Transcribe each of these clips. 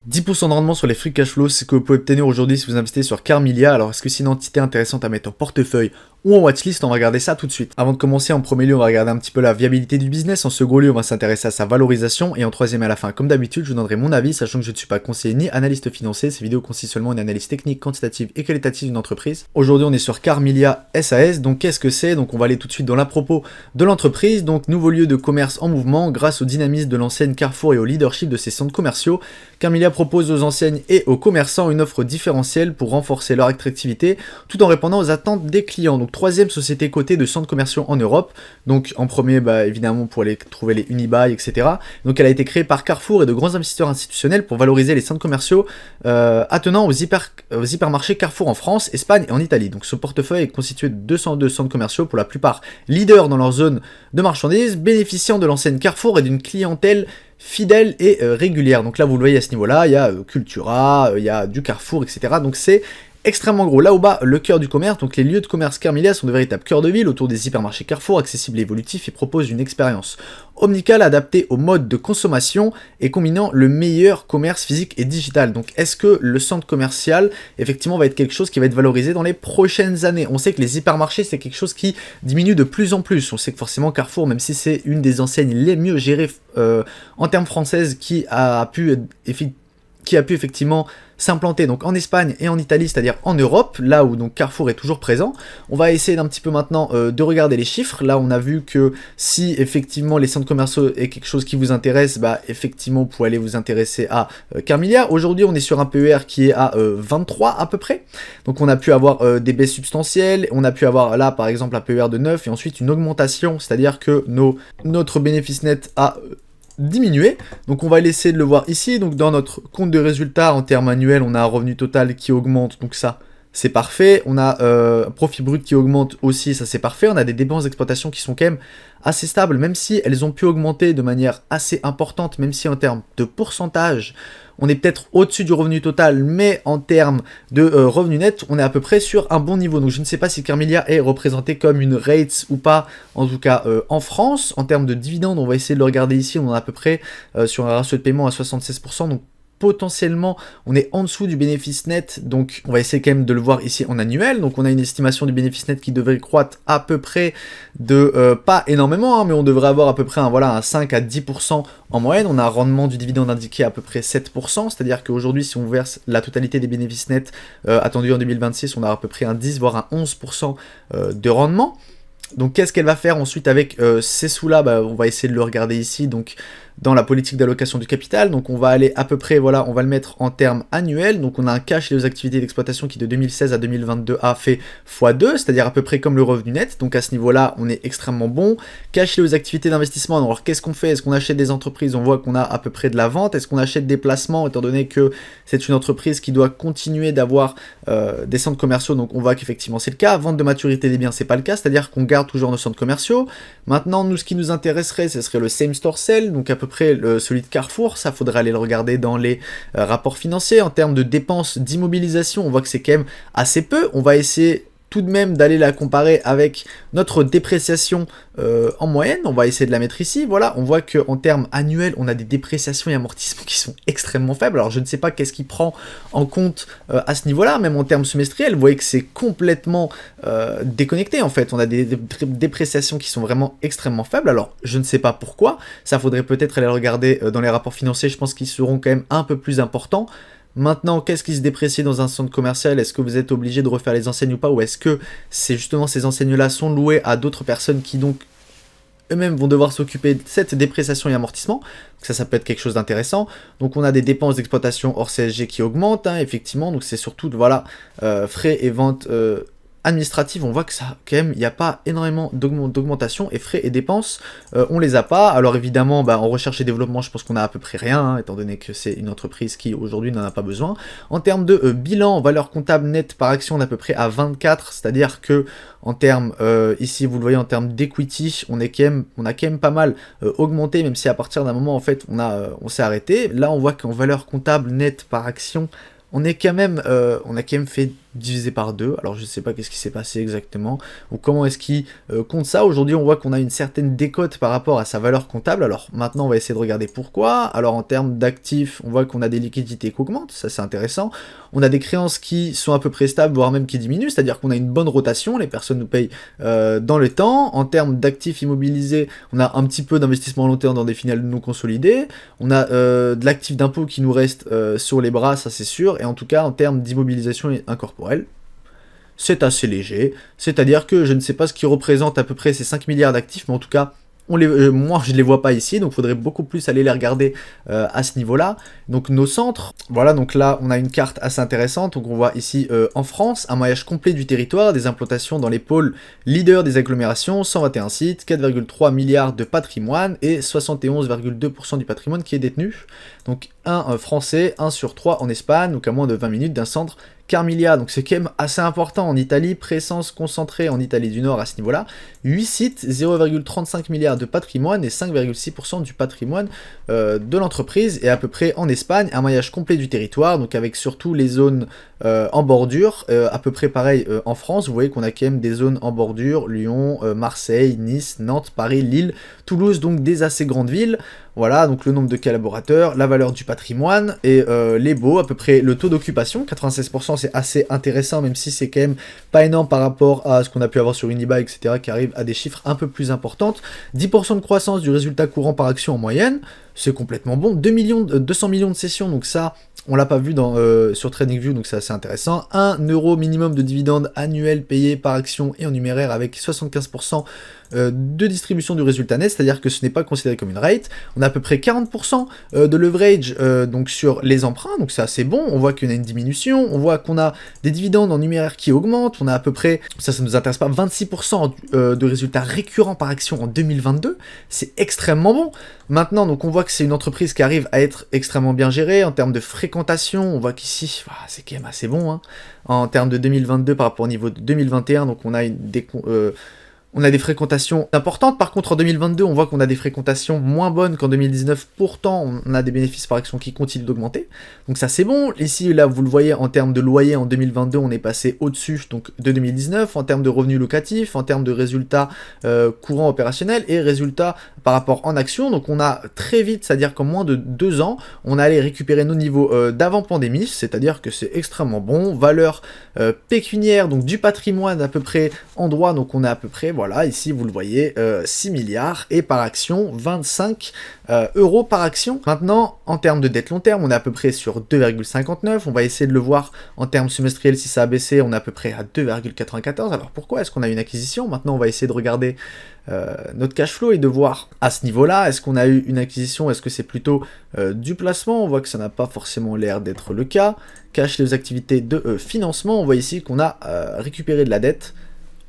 10% de rendement sur les free cash flow, c'est ce que vous pouvez obtenir aujourd'hui si vous investissez sur Carmilia. Alors, est-ce que c'est une entité intéressante à mettre en portefeuille ou en watchlist? On va regarder ça tout de suite. Avant de commencer, en premier lieu, on va regarder un petit peu la viabilité du business. En second lieu, on va s'intéresser à sa valorisation. Et en troisième et à la fin, comme d'habitude, je vous donnerai mon avis, sachant que je ne suis pas conseiller ni analyste financier. Ces vidéos consistent seulement en une analyse technique, quantitative et qualitative d'une entreprise. Aujourd'hui, on est sur Carmilia SAS. Donc, qu'est-ce que c'est? Donc, on va aller tout de suite dans la propos de l'entreprise. Donc, nouveau lieu de commerce en mouvement grâce au dynamisme de l'enseigne Carrefour et au leadership de ses centres commerciaux. Carmilia propose aux enseignes et aux commerçants une offre différentielle pour renforcer leur attractivité tout en répondant aux attentes des clients. Donc troisième société cotée de centres commerciaux en Europe. Donc en premier, évidemment pour aller trouver les Unibail, etc. Donc elle a été créée par Carrefour et de grands investisseurs institutionnels pour valoriser les centres commerciaux attenant aux hypermarchés Carrefour en France, Espagne et en Italie. Donc ce portefeuille est constitué de 202 centres commerciaux, pour la plupart leaders dans leur zone de marchandises, bénéficiant de l'enseigne Carrefour et d'une clientèle fidèle et régulière. Donc là vous le voyez à ce niveau là, il y a Cultura, il y a du Carrefour, etc. Donc c'est extrêmement gros. Là au bas, le cœur du commerce, donc les lieux de commerce Carmilia sont de véritables cœurs de ville autour des hypermarchés Carrefour, accessibles et évolutifs, et proposent une expérience omnicale adaptée au mode de consommation et combinant le meilleur commerce physique et digital. Donc est-ce que le centre commercial effectivement va être quelque chose qui va être valorisé dans les prochaines années? On sait que les hypermarchés c'est quelque chose qui diminue de plus en plus. On sait que forcément Carrefour, même si c'est une des enseignes les mieux gérées en termes françaises, qui a pu effectivement s'implanter donc en Espagne et en Italie, c'est-à-dire en Europe, là où donc Carrefour est toujours présent. On va essayer d'un petit peu maintenant de regarder les chiffres. Là on a vu que si effectivement les centres commerciaux est quelque chose qui vous intéresse, effectivement vous pouvez aller vous intéresser à Carmilia. Aujourd'hui on est sur un PER qui est à 23 à peu près, donc on a pu avoir des baisses substantielles, on a pu avoir là par exemple un PER de 9 et ensuite une augmentation, c'est-à-dire que notre bénéfice net a diminuer. Donc on va essayer de le voir ici. Donc dans notre compte de résultats en termes annuels, on a un revenu total qui augmente, donc ça c'est parfait. On a un profit brut qui augmente aussi, ça c'est parfait. On a des dépenses d'exploitation qui sont quand même assez stables, même si elles ont pu augmenter de manière assez importante, même si en termes de pourcentage on est peut-être au-dessus du revenu total, mais en termes de revenu net, on est à peu près sur un bon niveau. Donc je ne sais pas si Carmilia est représenté comme une REITs ou pas, en tout cas en France. En termes de dividendes, on va essayer de le regarder ici, on est à peu près sur un ratio de paiement à 76%, donc potentiellement on est en dessous du bénéfice net, donc on va essayer quand même de le voir ici en annuel. Donc on a une estimation du bénéfice net qui devrait croître à peu près de pas énormément, mais on devrait avoir à peu près un 5 à 10% en moyenne. On a un rendement du dividende indiqué à peu près 7%, c'est-à-dire qu'aujourd'hui si on verse la totalité des bénéfices nets attendus en 2026, on a à peu près un 10 voire un 11% de rendement. Donc qu'est-ce qu'elle va faire ensuite avec ces sous-là? On va essayer de le regarder ici, donc dans la politique d'allocation du capital. Donc on va aller à peu près, on va le mettre en termes annuels. Donc on a un cash et aux activités d'exploitation qui de 2016 à 2022 a fait x2, c'est-à-dire à peu près comme le revenu net. Donc à ce niveau-là, on est extrêmement bon. Cash et aux activités d'investissement, alors qu'est-ce qu'on fait? Est-ce qu'on achète des entreprises? On voit qu'on a à peu près de la vente. Est-ce qu'on achète des placements, étant donné que c'est une entreprise qui doit continuer d'avoir des centres commerciaux? Donc on voit qu'effectivement c'est le cas. Vente de maturité des biens, c'est pas le cas, c'est-à-dire qu'on garde toujours nos centres commerciaux. Maintenant, nous, ce qui nous intéresserait, ce serait le same store sale, donc à peu près celui de Carrefour. Ça, faudrait aller le regarder dans les rapports financiers. En termes de dépenses d'immobilisation, on voit que c'est quand même assez peu. On va essayer tout de même d'aller la comparer avec notre dépréciation en moyenne. On va essayer de la mettre ici. Voilà, on voit qu'en termes annuels, on a des dépréciations et amortissements qui sont extrêmement faibles. Alors je ne sais pas qu'est-ce qui prend en compte à ce niveau-là, même en termes semestriels, vous voyez que c'est complètement déconnecté en fait. On a des dépréciations qui sont vraiment extrêmement faibles. Alors je ne sais pas pourquoi, ça faudrait peut-être aller regarder dans les rapports financiers, je pense qu'ils seront quand même un peu plus importants. Maintenant, qu'est-ce qui se déprécie dans un centre commercial? Est-ce que vous êtes obligé de refaire les enseignes ou pas? Ou est-ce que c'est justement ces enseignes-là sont louées à d'autres personnes qui donc eux-mêmes vont devoir s'occuper de cette dépréciation et amortissement? Donc ça peut être quelque chose d'intéressant. Donc on a des dépenses d'exploitation hors CSG qui augmentent, effectivement. Donc c'est surtout, frais et ventes administrative, on voit que ça, quand même, il n'y a pas énormément d'augmentation, et frais et dépenses, on les a pas. Alors évidemment, en recherche et développement, je pense qu'on a à peu près rien, étant donné que c'est une entreprise qui aujourd'hui n'en a pas besoin. En termes de bilan, valeur comptable nette par action, on est à peu près à 24, c'est-à-dire que en termes, ici vous le voyez, en termes d'equity, on a quand même pas mal augmenté, même si à partir d'un moment, en fait, on s'est arrêté. Là, on voit qu'en valeur comptable nette par action, on a quand même fait divisé par 2. Alors je ne sais pas qu'est-ce qui s'est passé exactement, ou comment est-ce qu'il compte ça. Aujourd'hui on voit qu'on a une certaine décote par rapport à sa valeur comptable. Alors maintenant on va essayer de regarder pourquoi. Alors en termes d'actifs, on voit qu'on a des liquidités qui augmentent, ça c'est intéressant. On a des créances qui sont à peu près stables, voire même qui diminuent, c'est-à-dire qu'on a une bonne rotation, les personnes nous payent dans le temps. En termes d'actifs immobilisés, on a un petit peu d'investissement à long terme dans des filiales non consolidées. On a de l'actif d'impôt qui nous reste sur les bras, ça c'est sûr. Et en tout cas, en termes d'immobilisation incorporelle, c'est assez léger. C'est-à-dire que je ne sais pas ce qui représente à peu près ces 5 milliards d'actifs, mais en tout cas, moi je ne les vois pas ici, donc il faudrait beaucoup plus aller les regarder à ce niveau-là. Donc nos centres, voilà, donc là on a une carte assez intéressante, donc on voit ici en France, un maillage complet du territoire, des implantations dans les pôles leaders des agglomérations, 121 sites, 4,3 milliards de patrimoine et 71,2% du patrimoine qui est détenu. Donc un français, 1 sur 3 en Espagne, donc à moins de 20 minutes d'un centre Carmiglia, donc c'est quand même assez important en Italie, présence concentrée en Italie du Nord à ce niveau-là, 8 sites, 0,35 milliards de patrimoine et 5,6% du patrimoine de l'entreprise, et à peu près en Espagne, un maillage complet du territoire, donc avec surtout les zones en bordure, à peu près pareil en France, vous voyez qu'on a quand même des zones en bordure, Lyon, Marseille, Nice, Nantes, Paris, Lille, Toulouse, donc des assez grandes villes. Voilà, donc le nombre de collaborateurs, la valeur du patrimoine et les baux, à peu près le taux d'occupation, 96%, c'est assez intéressant, même si c'est quand même pas énorme par rapport à ce qu'on a pu avoir sur Unibail, etc., qui arrive à des chiffres un peu plus importantes. 10% de croissance du résultat courant par action en moyenne, c'est complètement bon. 200 millions de cessions, donc ça, on l'a pas vu sur TradingView, donc c'est assez intéressant. 1 euro minimum de dividendes annuels payés par action et en numéraire avec 75% de distribution du résultat net, c'est-à-dire que ce n'est pas considéré comme une rate. On a à peu près 40% de leverage donc sur les emprunts, donc c'est assez bon. On voit qu'il y a une diminution, on voit qu'on a des dividendes en numéraire qui augmentent, on a à peu près, ça nous intéresse pas, 26% de résultats récurrents par action en 2022, c'est extrêmement bon. Maintenant, donc on voit que c'est une entreprise qui arrive à être extrêmement bien gérée en termes de fréquentation. On voit qu'ici, c'est quand même assez bon, hein. En termes de 2022 par rapport au niveau de 2021, donc on a on a des fréquentations importantes. Par contre, en 2022, on voit qu'on a des fréquentations moins bonnes qu'en 2019. Pourtant, on a des bénéfices par action qui continuent d'augmenter. Donc ça, c'est bon. Ici, là, vous le voyez, en termes de loyer, en 2022, on est passé au-dessus donc de 2019. En termes de revenus locatifs, en termes de résultats courants opérationnels et résultats par rapport en action. Donc on a très vite, c'est-à-dire qu'en moins de 2 ans, on allait récupérer nos niveaux d'avant-pandémie. C'est-à-dire que c'est extrêmement bon. Valeur pécuniaire, donc du patrimoine à peu près en droit. Donc on est à peu près... Voilà, ici vous le voyez, 6 milliards et par action 25 euros par action. Maintenant, en termes de dette long terme, on est à peu près sur 2,59. On va essayer de le voir en termes semestriels si ça a baissé, on est à peu près à 2,94. Alors pourquoi est-ce qu'on a une acquisition? Maintenant, on va essayer de regarder notre cash flow et de voir à ce niveau-là, est-ce qu'on a eu une acquisition, est-ce que c'est plutôt du placement? On voit que ça n'a pas forcément l'air d'être le cas. Cash les activités de financement, on voit ici qu'on a récupéré de la dette.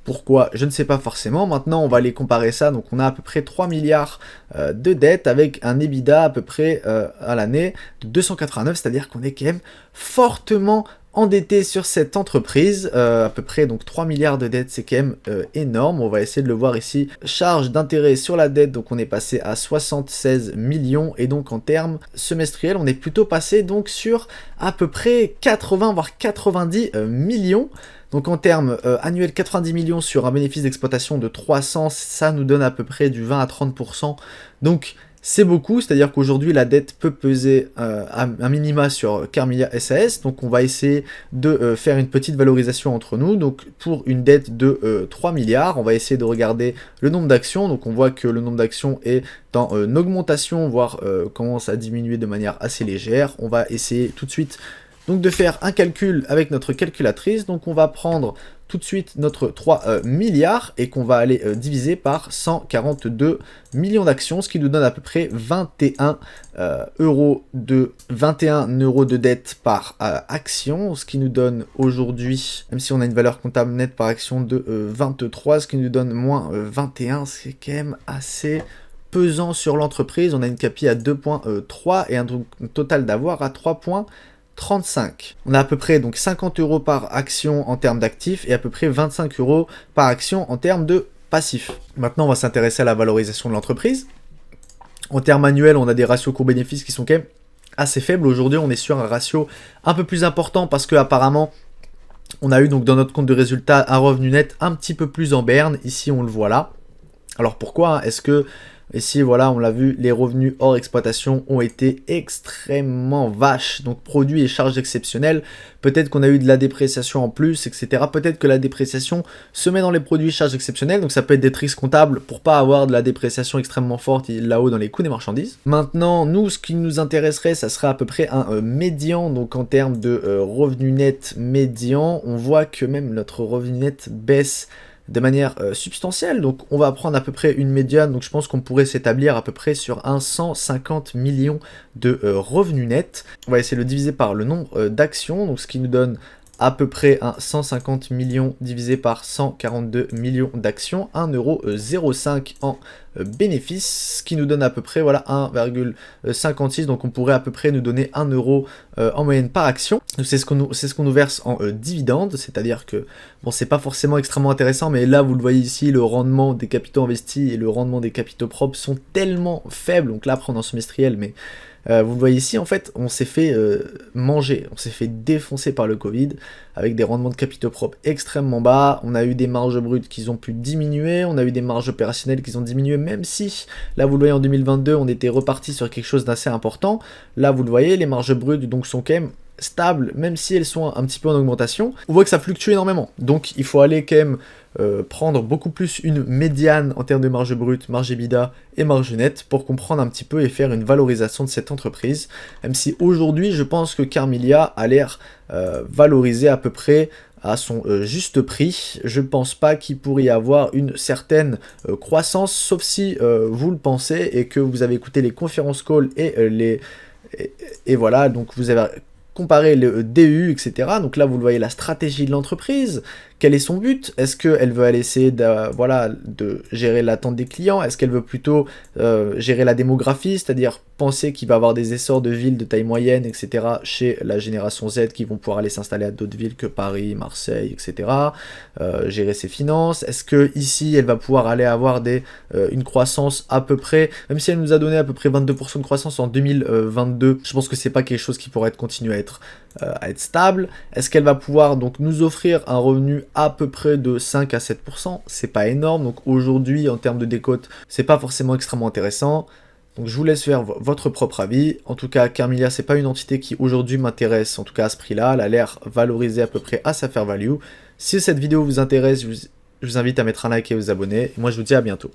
Pourquoi? Je ne sais pas forcément. Maintenant, on va aller comparer ça. Donc, on a à peu près 3 milliards de dettes avec un EBITDA à peu près à l'année de 289, c'est-à-dire qu'on est quand même fortement endetté sur cette entreprise, à peu près donc 3 milliards de dettes, c'est quand même énorme. On va essayer de le voir ici. Charge d'intérêt sur la dette, donc on est passé à 76 millions, et donc en termes semestriels, on est plutôt passé donc sur à peu près 80 voire 90 millions. Donc en termes annuels, 90 millions sur un bénéfice d'exploitation de 300, ça nous donne à peu près du 20 à 30%. Donc c'est beaucoup, c'est-à-dire qu'aujourd'hui la dette peut peser un minima sur Carmiglia SAS. Donc on va essayer de faire une petite valorisation entre nous. Donc pour une dette de 3 milliards, on va essayer de regarder le nombre d'actions. Donc on voit que le nombre d'actions est en augmentation, voire commence à diminuer de manière assez légère. On va essayer tout de suite donc de faire un calcul avec notre calculatrice. Donc on va prendre tout de suite notre 3 milliards et qu'on va aller diviser par 142 millions d'actions, ce qui nous donne à peu près 21 euros de dette par action, ce qui nous donne aujourd'hui, même si on a une valeur comptable nette par action de 23, ce qui nous donne moins 21, c'est quand même assez pesant sur l'entreprise. On a une CAPI à 2,3 et un total d'avoir à 3,35. On a à peu près donc 50 euros par action en termes d'actifs et à peu près 25 euros par action en termes de passifs. Maintenant, on va s'intéresser à la valorisation de l'entreprise. En termes annuels, on a des ratios coûts-bénéfices qui sont quand même assez faibles. Aujourd'hui, on est sur un ratio un peu plus important parce que apparemment On a eu donc dans notre compte de résultat un revenu net un petit peu plus en berne, ici on le voit là. Alors pourquoi? Est-ce que, ici voilà, on l'a vu, les revenus hors exploitation ont été extrêmement vaches, donc produits et charges exceptionnelles. Peut-être qu'on a eu de la dépréciation en plus, etc. Peut-être que la dépréciation se met dans les produits et charges exceptionnelles, donc ça peut être des tricks comptables pour pas avoir de la dépréciation extrêmement forte là-haut dans les coûts des marchandises. Maintenant, nous, ce qui nous intéresserait, ça serait à peu près un médian, donc en termes de revenu net médian, on voit que même notre revenu net baisse de manière substantielle, donc on va prendre à peu près une médiane, donc je pense qu'on pourrait s'établir à peu près sur un 150 millions de revenus nets. On va essayer de le diviser par le nombre d'actions, donc ce qui nous donne à peu près un 150 millions divisé par 142 millions d'actions, 1,05€ en bénéfice, ce qui nous donne à peu près voilà 1,56, donc on pourrait à peu près nous donner 1€ en moyenne par action. C'est ce qu'on nous verse en dividendes, c'est-à-dire que bon, c'est pas forcément extrêmement intéressant, mais là vous le voyez ici, le rendement des capitaux investis et le rendement des capitaux propres sont tellement faibles, donc là après on est en semestriel, mais vous le voyez ici, en fait, on s'est fait manger, on s'est fait défoncer par le Covid, avec des rendements de capitaux propres extrêmement bas, on a eu des marges brutes qui ont pu diminuer, on a eu des marges opérationnelles qui ont diminué, même si, là vous le voyez en 2022, on était reparti sur quelque chose d'assez important, là vous le voyez, les marges brutes donc sont quand même stables, même si elles sont un petit peu en augmentation, on voit que ça fluctue énormément, donc il faut aller quand même prendre beaucoup plus une médiane en termes de marge brute, marge EBITDA et marge nette pour comprendre un petit peu et faire une valorisation de cette entreprise, même si aujourd'hui je pense que Carmila a l'air valorisé à peu près à son juste prix. Je pense pas qu'il pourrait y avoir une certaine croissance, sauf si vous le pensez et que vous avez écouté les conférences call et voilà, donc vous avez comparer le DU, etc. Donc là, vous le voyez, la stratégie de l'entreprise. Quel est son but? Est-ce qu'elle veut aller essayer de gérer l'attente des clients? Est-ce qu'elle veut plutôt gérer la démographie, c'est-à-dire penser qu'il va y avoir des essors de villes de taille moyenne, etc. chez la génération Z qui vont pouvoir aller s'installer à d'autres villes que Paris, Marseille, etc. Gérer ses finances. Est-ce que ici, elle va pouvoir aller avoir une croissance à peu près, même si elle nous a donné à peu près 22% de croissance en 2022, je pense que c'est pas quelque chose qui pourrait continuer à être stable. Est-ce qu'elle va pouvoir donc nous offrir un revenu à peu près de 5 à 7%? C'est pas énorme, donc aujourd'hui en termes de décote, c'est pas forcément extrêmement intéressant. Donc je vous laisse faire votre propre avis. En tout cas, Carmila, c'est pas une entité qui aujourd'hui m'intéresse, en tout cas à ce prix-là. Elle a l'air valorisée à peu près à sa fair value. Si cette vidéo vous intéresse, je vous invite à mettre un like et à vous abonner. Moi, je vous dis à bientôt.